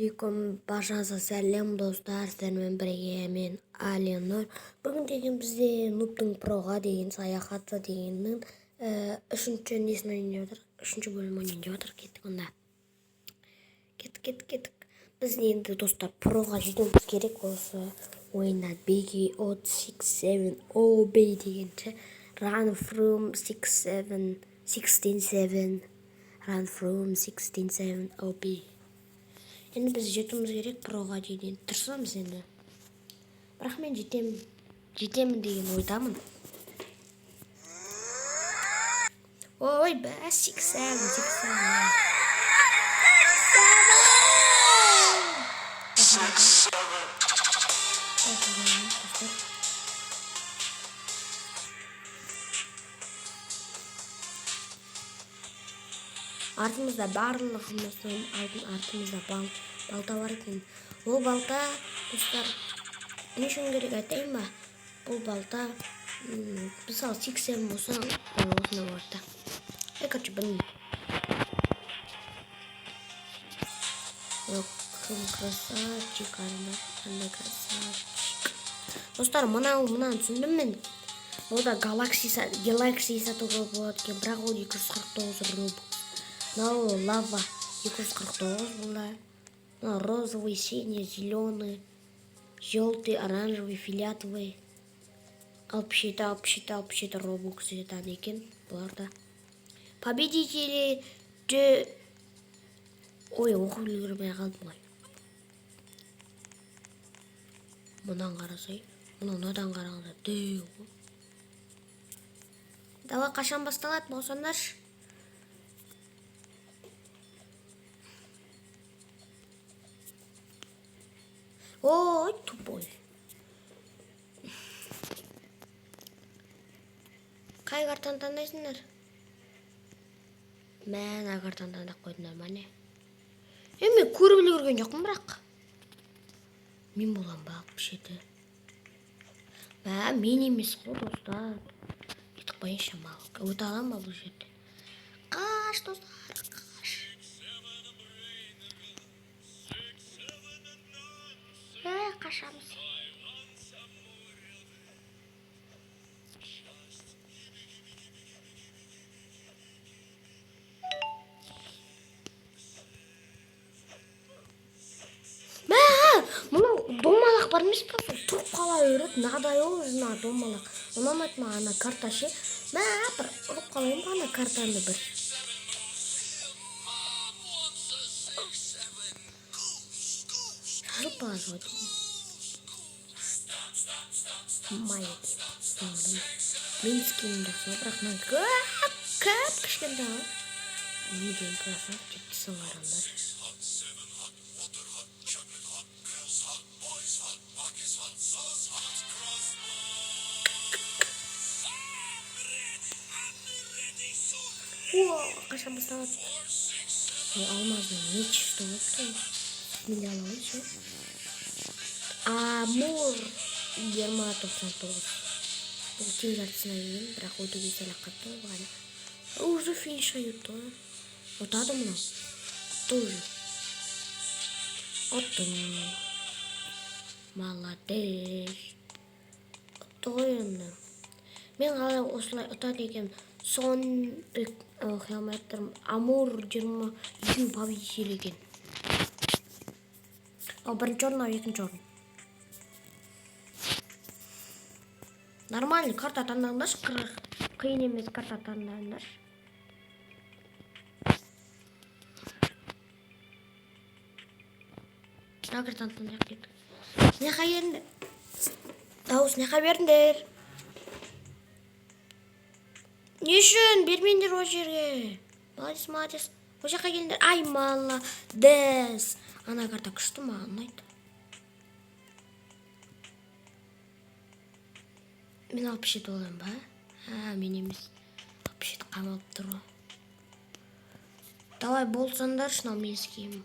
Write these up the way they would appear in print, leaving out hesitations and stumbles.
Алейкум, баршаңызға сәлем достар, сіздермен бірге мен Алинур. Бүгін деген бізде Нуптың Проға деген саяхаты дегеннің үшінші несін ойнап жатыр, үшінші бөлім ойнап жатыр. Кеттік онда. Кеттік. Біз енді достар Проға жетуіміз керек. Осы ойында BG-67OB дегенше Run from 16-7 Run from 16-7OB. Енді біз жетуіміз керек Проға дейін. Тырысамыз енді. Бірақ мен жетемін деген ойдамын. Ой, бәс, 6-7. Артымызда барлығымыздың артымызда балта бар екен. Ол балта, достар, не үшін керек айтайын ба? Бұл балта, мысалы 6-7 болса, осында бар да. Короче, білмеймін. Красавчик, қандай красавчик. Достар, мұнаны түсіндім мен. Бұл да Galaxy сатуға болады екен, бірақ ол 249 рубль. Мынау лава 249 бұлда. Мынау розовый, синий, зеленый, желтый, оранжевый, фиолетовый. 67 робокс жетады екен бұларда. Победители ой, оқып үлгермей қалдым ғой. Мұнан қарасай, мынадан қарағанда дөу. Давай, қашан басталады болсаңдаршы? Ой, тупой. Қай картаны таңдайсыңдар? Мен картаны таңдап қойдыңдар ма не? Мен көріп үлгерген жоқпын бірақ. Мен болам бағып шеті. Мен емес қой достар. Кетіп қойыншы мал. Өте алам ба бұл жерде? Қаш достар, қаш. Қашамыз. Мұның домалақ бар емес па? Тұрып қала өрет, надай ол жына домалақ. Ұнамайды ма ана карта ше? Бір ұрып қалайын ба ана картаны бір. Жазып бағыз ғой. Майет. Мен скинім жақсы, бірақ мен көп кішкенді ға. Не дейін красавчик түсін қарандар. Қашан басталады? Алмаздың меч что өткен. Мейлі алауын ше. Амур 2099. Бұл тең жартысына еген, бірақ өтуге сәлі қатты болғаны. Уже финишқа етті. Отады мұна. Тоже. Оттым. Молодец. Отты ғой енді. Мен қалай осылай ұтады екен. Сон Амур 22 победитель екен. Ал бірінші орын, ал екінші орын. Нормальный карта таңдаңдаршы, қиын емес карта таңдаңдаршы. Картаны таңдайық деді. Неқа еріңдер? Дауыс неқа беріңдер? Не үшін бермендер о жерге? Молодец. О жаққа келіңдер. Ай, молодец. Ана карта күшті маған ұнайды. Мен 67 олайым ба? Мен емес. 67 қамалып тұр ғой. Давай болсаңдар шынау мен ескеймін.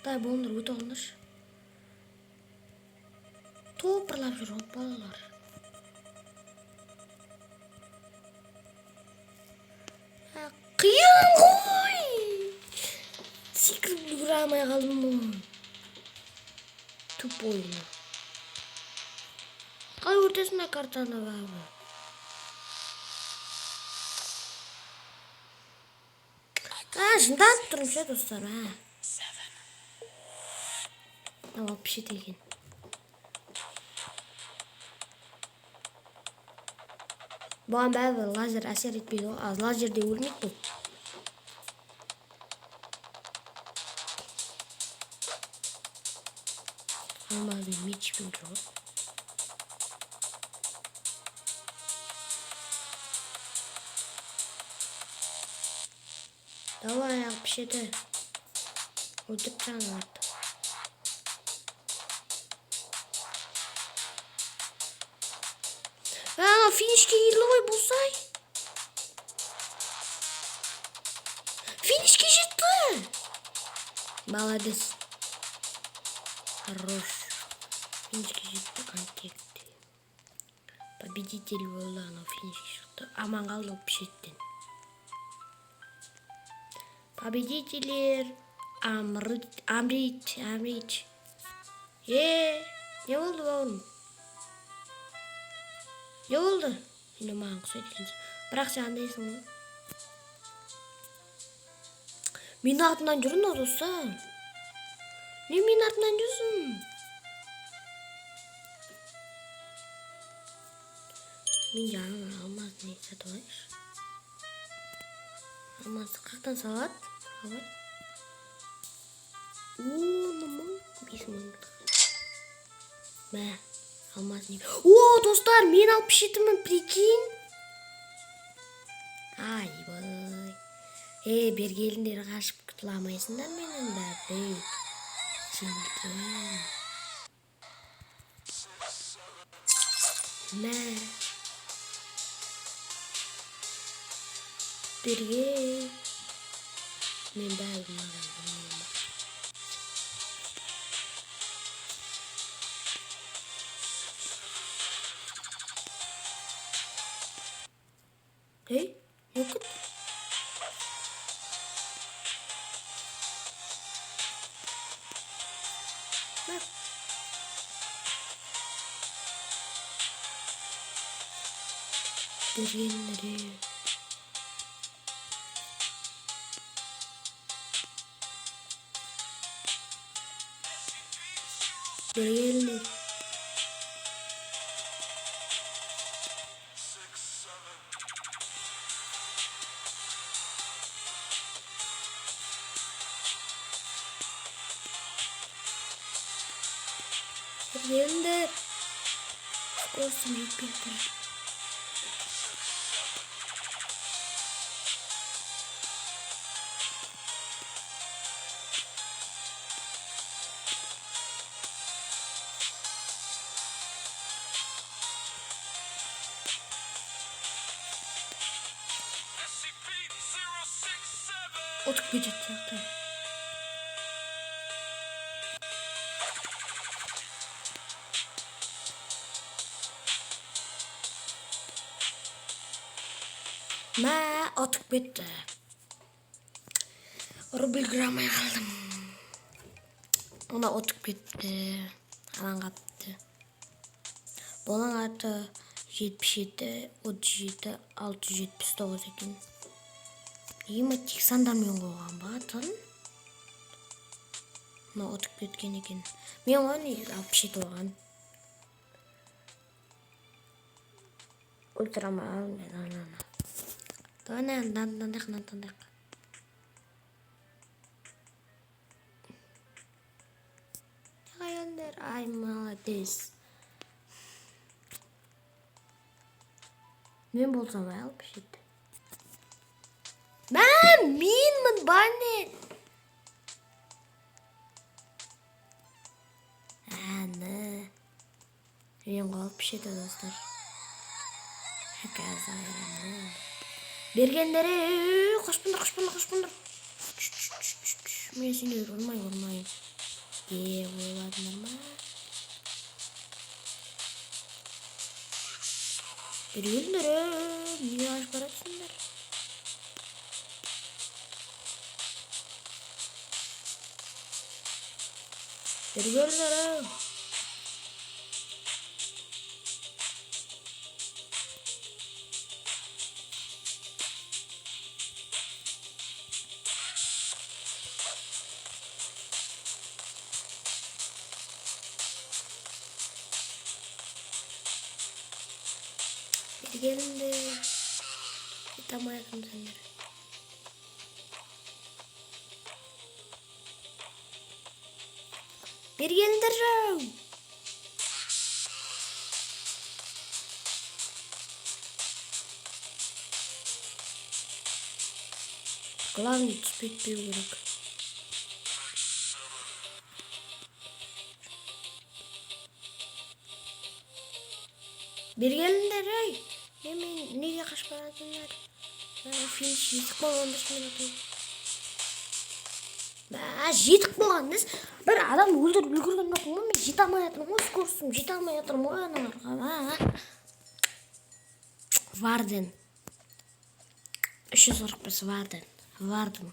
Давай болыңдар, өте олыңдаршы. Топырлап жүр ол балалар. Қиын ғой! секіріп үлгере алмай қалдым. Туп ойыны. Қалай өртесін картаны бабы? Жынданып тұрмын ше достар. Алып пішет екен. Бұған бәрі лазер әсер етпейді ғой. Az лазерде өлмейді бұл. Алмазбен мечпен тұр ғой. Давай аяқ пішеді. Өлтіріп жаңаларды. Финишке келді ғой болсай. Финишке жетті. Молодец. Хорош. Финишке жетті контекті. Победитель болды анау финишке шықты. Аман қалды пішеттен. Победителер Амрич. Не болды бауырым? Не болды? Енді маған құсайды екенсің. Бірақ сен андайсың ғой. Менің артымнан жүрін о достар. Не менің артымнан жүрсің? Мен жаңа алмазды не сатып алайыншы. Алмазды қақтан салады? Мың 5 мың. Мә, алмаз не? О, достар, мен алып пішетімін, прикинь. Айбай. Бергеліндер қашып күтіламайсыңдар менің бәрі. Жеңілген. Мә. Бергел. Мен бәрі маған. Yok et. Bak. Derinleri. Derinleri. Yerinde olsun büyük bir yer. Otuk gecet zaten. Mә, атып кетті. Рубль граммай қалдым. Ona атып кетті. Алан қапты. Бұның аты 77, 37, 679 екен. Ема тек сандармен қойған ба атын? Ona атып кеткен екен. Мен оны 67 оған. Ультрамай алын. Тандақ. Ай, молодец. Мен болсам алып шет. Менмін бане. Аны. Мен қалып шет достар. Бергендері қошпындар. Мен сені ұрмай. Ойладыңдар ма? Бергендері неге аш баратсыңдар? Бергелдер. Bергелдер. Tamam sendiri. Bергелдер. Главное успеть переурок. Бергелдер. Hemen neye kaç para adamlar? Film жетіп болғандыз мен атайын. Жетіп болғандыз. Bir адам өлтіріп үлгерген жоқпын ғой. Мен жете алмай жатырмын ғой. Скоростым жете алмай жатырмын ғой аналарға. Варден. 345 Варден.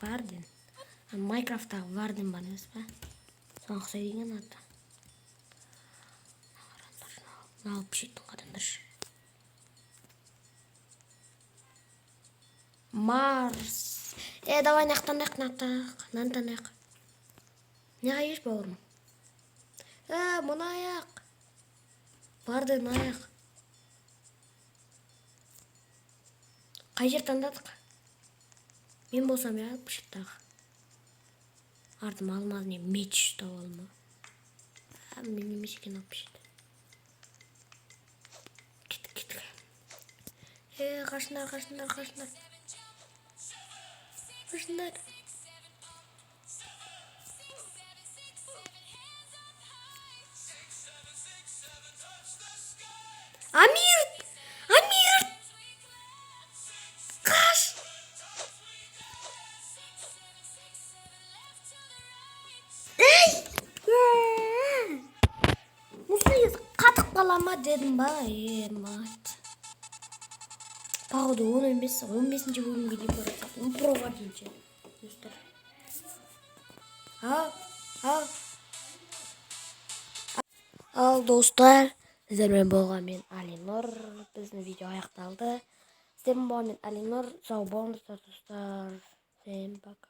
Варден. Майнкрафттағы Варден бар емес па? Соған ұқсайды деген аты. Алып жеттің қадамдар. Марс. Давай нақтанайық. Нантанайық. Неға еш бауырым? Мұны аяқ. Барден аяқ. Қай жер таңдадық? Мен болсам я пұшыттағы. Артым алмазын меч ұстап алма. Мен емес екен алып пұшытты. Кеттік. Қашындар. Амир! Қаш! Ей! Мұсыз қатық қалама дедім ба? Мат. Походу 15-ші бөлімге дейін көрсетіп, проға дейінше. Достар. Ал достар, сіздермен болған мен Алинор. Біздің видео аяқталды. Сіздермен болған мен Алинор. Сау болыңыздар достар. Всем пока.